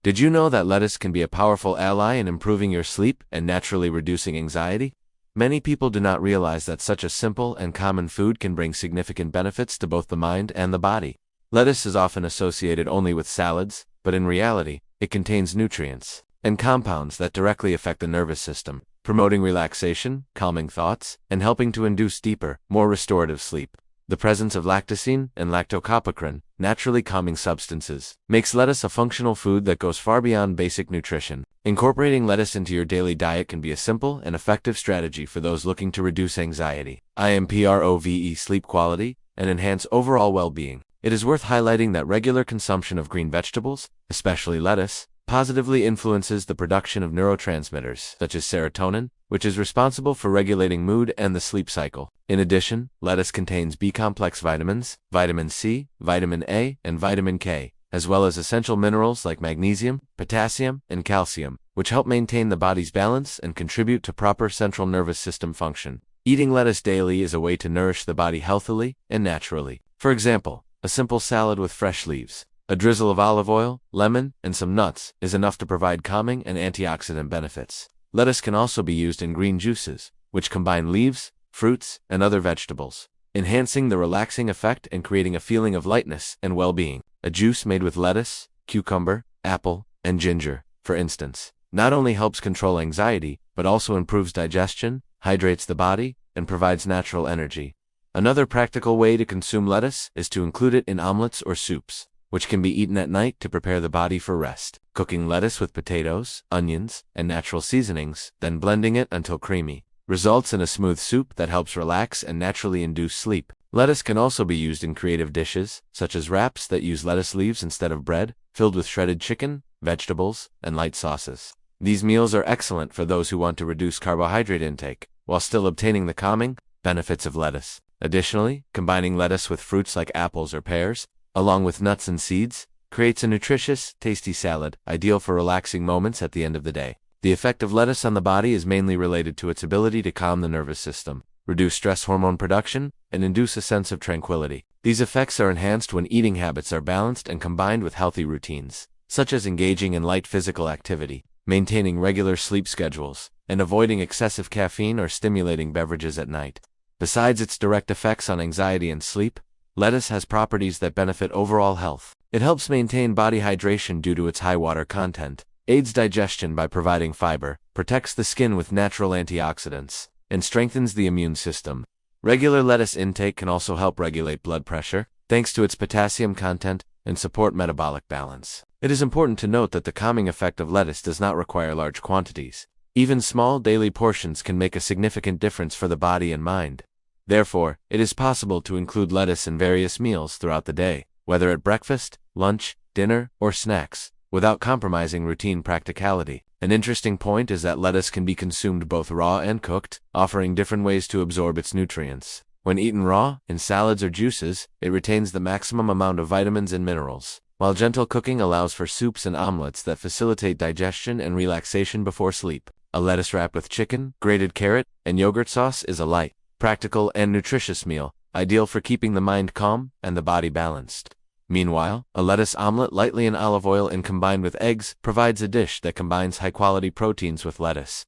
Did you know that lettuce can be a powerful ally in improving your sleep and naturally reducing anxiety? Many people do not realize that such a simple and common food can bring significant benefits to both the mind and the body. Lettuce is often associated only with salads, but in reality, it contains nutrients and compounds that directly affect the nervous system, promoting relaxation, calming thoughts, and helping to induce deeper, more restorative sleep. The presence of lactosine and lactocapacrin, naturally calming substances, makes lettuce a functional food that goes far beyond basic nutrition. Incorporating lettuce into your daily diet can be a simple and effective strategy for those looking to reduce anxiety, improve sleep quality, and enhance overall well-being. It is worth highlighting that regular consumption of green vegetables, especially lettuce, positively influences the production of neurotransmitters such as serotonin, which is responsible for regulating mood and the sleep cycle. In addition, lettuce contains B-complex vitamins, vitamin C, vitamin A, and vitamin K, as well as essential minerals like magnesium, potassium, and calcium, which help maintain the body's balance and contribute to proper central nervous system function. Eating lettuce daily is a way to nourish the body healthily and naturally. For example, a simple salad with fresh leaves, a drizzle of olive oil, lemon, and some nuts is enough to provide calming and antioxidant benefits. Lettuce can also be used in green juices, which combine leaves, fruits, and other vegetables, enhancing the relaxing effect and creating a feeling of lightness and well-being. A juice made with lettuce, cucumber, apple, and ginger, for instance, not only helps control anxiety, but also improves digestion, hydrates the body, and provides natural energy. Another practical way to consume lettuce is to include it in omelets or soups, which can be eaten at night to prepare the body for rest. Cooking lettuce with potatoes, onions, and natural seasonings, then blending it until creamy, results in a smooth soup that helps relax and naturally induce sleep. Lettuce can also be used in creative dishes, such as wraps that use lettuce leaves instead of bread, filled with shredded chicken, vegetables, and light sauces. These meals are excellent for those who want to reduce carbohydrate intake, while still obtaining the calming benefits of lettuce. Additionally, combining lettuce with fruits like apples or pears, along with nuts and seeds, creates a nutritious, tasty salad, ideal for relaxing moments at the end of the day. The effect of lettuce on the body is mainly related to its ability to calm the nervous system, reduce stress hormone production, and induce a sense of tranquility. These effects are enhanced when eating habits are balanced and combined with healthy routines, such as engaging in light physical activity, maintaining regular sleep schedules, and avoiding excessive caffeine or stimulating beverages at night. Besides its direct effects on anxiety and sleep, lettuce has properties that benefit overall health. It helps maintain body hydration due to its high water content, aids digestion by providing fiber, protects the skin with natural antioxidants, and strengthens the immune system. Regular lettuce intake can also help regulate blood pressure, thanks to its potassium content, and support metabolic balance. It is important to note that the calming effect of lettuce does not require large quantities. Even small daily portions can make a significant difference for the body and mind. Therefore, it is possible to include lettuce in various meals throughout the day, whether at breakfast, lunch, dinner, or snacks, without compromising routine practicality. An interesting point is that lettuce can be consumed both raw and cooked, offering different ways to absorb its nutrients. When eaten raw, in salads or juices, it retains the maximum amount of vitamins and minerals, while gentle cooking allows for soups and omelets that facilitate digestion and relaxation before sleep. A lettuce wrap with chicken, grated carrot, and yogurt sauce is a light, practical, and nutritious meal, ideal for keeping the mind calm and the body balanced. Meanwhile, a lettuce omelet lightly in olive oil and combined with eggs provides a dish that combines high-quality proteins with lettuce's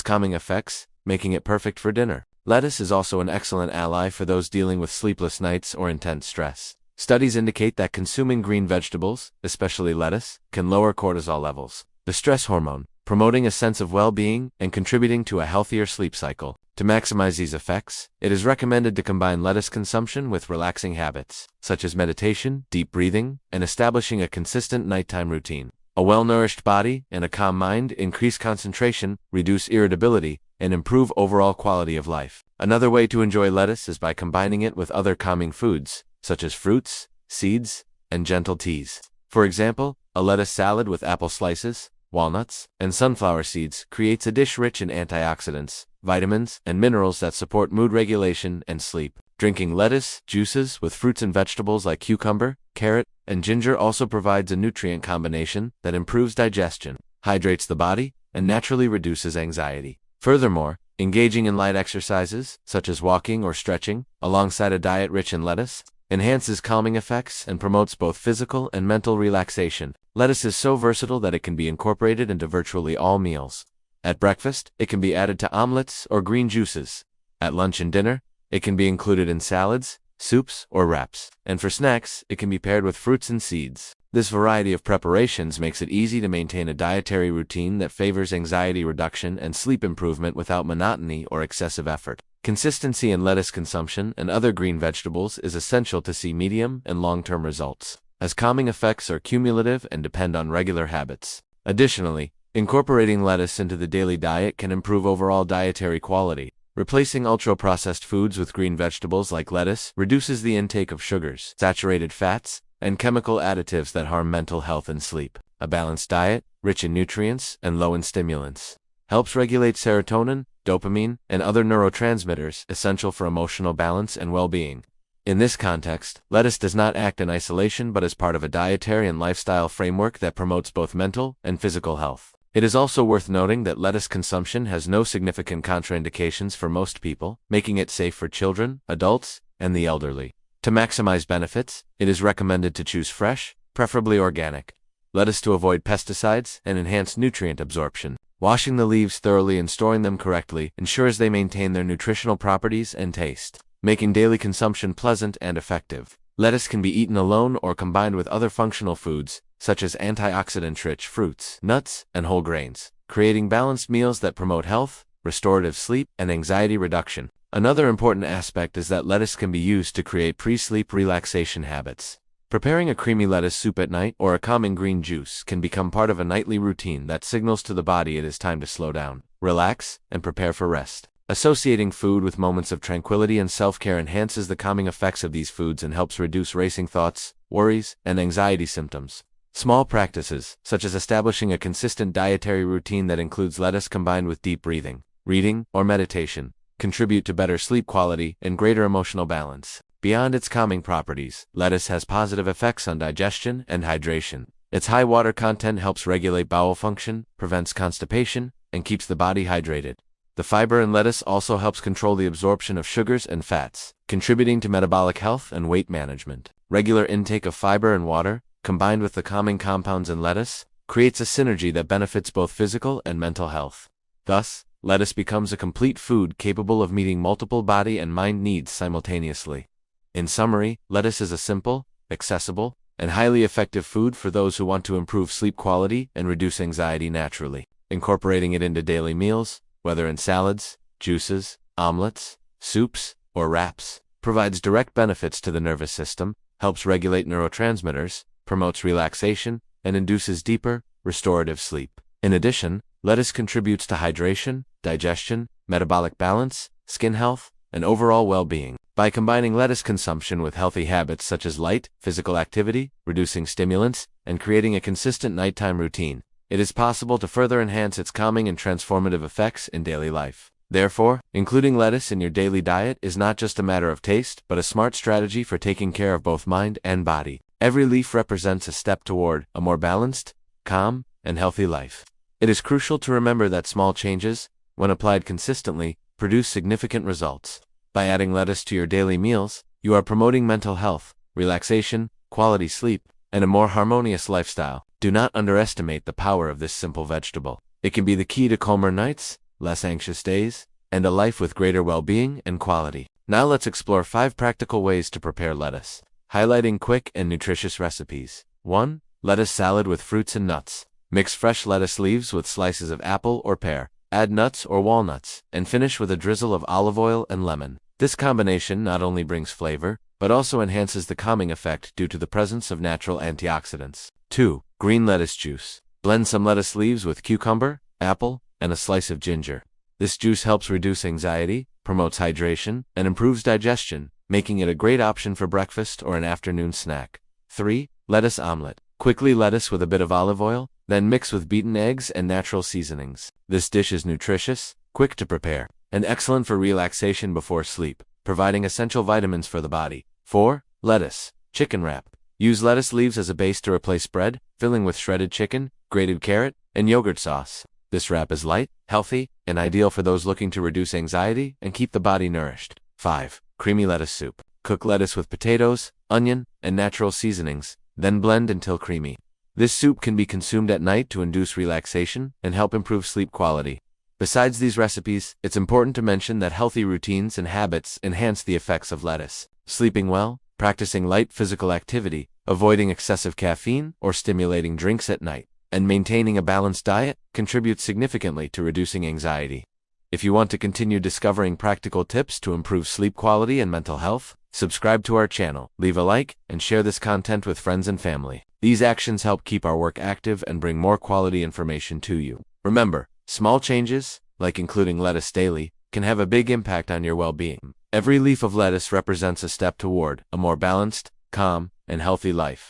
calming effects, making it perfect for dinner. Lettuce is also an excellent ally for those dealing with sleepless nights or intense stress. Studies indicate that consuming green vegetables, especially lettuce, can lower cortisol levels, the stress hormone, promoting a sense of well-being and contributing to a healthier sleep cycle. To maximize these effects, it is recommended to combine lettuce consumption with relaxing habits, such as meditation, deep breathing, and establishing a consistent nighttime routine. A well-nourished body and a calm mind increase concentration, reduce irritability, and improve overall quality of life. Another way to enjoy lettuce is by combining it with other calming foods, such as fruits, seeds, and gentle teas. For example, a lettuce salad with apple slices, walnuts, and sunflower seeds creates a dish rich in antioxidants, vitamins, and minerals that support mood regulation and sleep. Drinking lettuce juices with fruits and vegetables like cucumber, carrot, and ginger also provides a nutrient combination that improves digestion, hydrates the body, and naturally reduces anxiety. Furthermore, engaging in light exercises, such as walking or stretching, alongside a diet rich in lettuce, enhances calming effects and promotes both physical and mental relaxation. Lettuce is so versatile that it can be incorporated into virtually all meals. At breakfast, it can be added to omelets or green juices. At lunch and dinner, it can be included in salads, soups, or wraps. And for snacks, it can be paired with fruits and seeds. This variety of preparations makes it easy to maintain a dietary routine that favors anxiety reduction and sleep improvement without monotony or excessive effort. Consistency in lettuce consumption and other green vegetables is essential to see medium and long-term results, as calming effects are cumulative and depend on regular habits. Additionally, incorporating lettuce into the daily diet can improve overall dietary quality. Replacing ultra-processed foods with green vegetables like lettuce reduces the intake of sugars, saturated fats, and chemical additives that harm mental health and sleep. A balanced diet, rich in nutrients and low in stimulants, helps regulate serotonin, dopamine, and other neurotransmitters essential for emotional balance and well-being. In this context, lettuce does not act in isolation but as part of a dietary and lifestyle framework that promotes both mental and physical health. It is also worth noting that lettuce consumption has no significant contraindications for most people, making it safe for children, adults, and the elderly. To maximize benefits, it is recommended to choose fresh, preferably organic, lettuce to avoid pesticides and enhance nutrient absorption. Washing the leaves thoroughly and storing them correctly ensures they maintain their nutritional properties and taste, making daily consumption pleasant and effective. Lettuce can be eaten alone or combined with other functional foods, such as antioxidant-rich fruits, nuts, and whole grains, creating balanced meals that promote health, restorative sleep, and anxiety reduction. Another important aspect is that lettuce can be used to create pre-sleep relaxation habits. Preparing a creamy lettuce soup at night or a calming green juice can become part of a nightly routine that signals to the body it is time to slow down, relax, and prepare for rest. Associating food with moments of tranquility and self-care enhances the calming effects of these foods and helps reduce racing thoughts, worries, and anxiety symptoms. Small practices, such as establishing a consistent dietary routine that includes lettuce combined with deep breathing, reading, or meditation, contribute to better sleep quality and greater emotional balance. Beyond its calming properties, lettuce has positive effects on digestion and hydration. Its high water content helps regulate bowel function, prevents constipation, and keeps the body hydrated. The fiber in lettuce also helps control the absorption of sugars and fats, contributing to metabolic health and weight management. Regular intake of fiber and water, combined with the calming compounds in lettuce, creates a synergy that benefits both physical and mental health. Thus, lettuce becomes a complete food capable of meeting multiple body and mind needs simultaneously. In summary, lettuce is a simple, accessible, and highly effective food for those who want to improve sleep quality and reduce anxiety naturally. Incorporating it into daily meals, whether in salads, juices, omelets, soups, or wraps, provides direct benefits to the nervous system, helps regulate neurotransmitters, promotes relaxation, and induces deeper, restorative sleep. In addition, lettuce contributes to hydration, digestion, metabolic balance, skin health, and overall well-being. By combining lettuce consumption with healthy habits such as light, physical activity, reducing stimulants, and creating a consistent nighttime routine, it is possible to further enhance its calming and transformative effects in daily life. Therefore, including lettuce in your daily diet is not just a matter of taste, but a smart strategy for taking care of both mind and body. Every leaf represents a step toward a more balanced, calm, and healthy life. It is crucial to remember that small changes, when applied consistently, produce significant results. By adding lettuce to your daily meals, you are promoting mental health, relaxation, quality sleep, and a more harmonious lifestyle. Do not underestimate the power of this simple vegetable. It can be the key to calmer nights, less anxious days, and a life with greater well-being and quality. Now let's explore 5 practical ways to prepare lettuce, highlighting quick and nutritious recipes. 1. Lettuce salad with fruits and nuts. Mix fresh lettuce leaves with slices of apple or pear. Add nuts or walnuts, and finish with a drizzle of olive oil and lemon. This combination not only brings flavor, but also enhances the calming effect due to the presence of natural antioxidants. 2. Green lettuce juice. Blend some lettuce leaves with cucumber, apple, and a slice of ginger. This juice helps reduce anxiety, promotes hydration, and improves digestion, making it a great option for breakfast or an afternoon snack. 3. Lettuce omelet. Quickly lettuce with a bit of olive oil, then mix with beaten eggs and natural seasonings. This dish is nutritious, quick to prepare, and excellent for relaxation before sleep, providing essential vitamins for the body. 4. Lettuce chicken wrap. Use lettuce leaves as a base to replace bread, filling with shredded chicken, grated carrot, and yogurt sauce. This wrap is light, healthy, and ideal for those looking to reduce anxiety and keep the body nourished. 5. Creamy lettuce soup. Cook lettuce with potatoes, onion, and natural seasonings, then blend until creamy. This soup can be consumed at night to induce relaxation and help improve sleep quality. Besides these recipes, it's important to mention that healthy routines and habits enhance the effects of lettuce. Sleeping well, practicing light physical activity, avoiding excessive caffeine or stimulating drinks at night, and maintaining a balanced diet contributes significantly to reducing anxiety. If you want to continue discovering practical tips to improve sleep quality and mental health, subscribe to our channel, leave a like, and share this content with friends and family. These actions help keep our work active and bring more quality information to you. Remember, small changes, like including lettuce daily, can have a big impact on your well-being. Every leaf of lettuce represents a step toward a more balanced, calm, and healthy life.